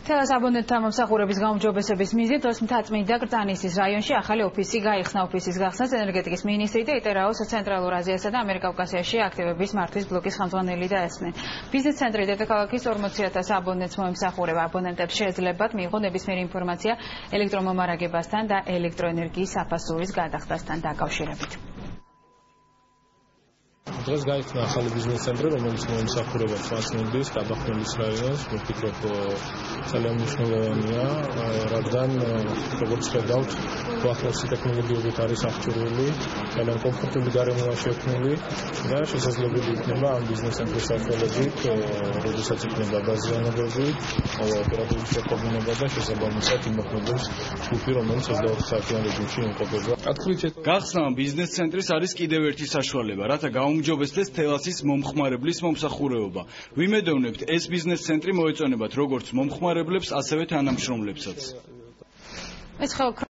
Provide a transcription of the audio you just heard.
თელას აბონენტთა მომსახურების გაუმჯობესების მიზნით დღეს მთაწმინდა კრწანისის რაიონში ახალი ოფისი გაიხსნა. ოფისის გახსნას ენერგეტიკის მინისტრი და იტერაოს ცენტრალურ აზიასა და ამიერკავკასიაში აქტივების მართვის ბლოკის ხელმძღვანელი დაესწნენ. ბიზნეს ცენტრი დედაქალაქის 40,000 აბონენტს მოემსახურება. აბონენტებს შეეძლებათ მიიღონ ნებისმიერი ინფორმაცია ელექტრომომარაგებასთან და ელექტროენერგიის საფასურის გადახდასთან დაკავშირებით. დღეს გაიხსნა ახალი ბიზნეს ცენტრი, რომელიც მოემსახურება მთაწმინდის, ტაბახმელის რაიონს. ვფიქრობ, ძალიან მნიშვნელოვანია, რადგან როგორც ხედავთ, ახლოსი ტექნოლოგიებით არის აღჭურვილი, ძალიან კომფორტული გარემოა შექმნილი და შესაძლებელი იქნება ამ ბიზნეს ცენტრის საშუალებით, როდესაც იქნება დაზიანებები, ოპერატიული შეკობინება და შესაბამისად იმოქმედებს ჯგუფი, რომელიც 24 საათიან რეჟიმში იმყოფება. გახსნა ბიზნეს ცენტრის არის კიდევ ერთი საშუალება, რათა გაუმჯობესდეს თელასის მომხმარებლის მომსახურება. ვიმედოვნებთ, ეს ბიზნეს ცენტრი მოეწონებათ როგორც მომხმარებლებს, ასევე თანამშრომლებსაც.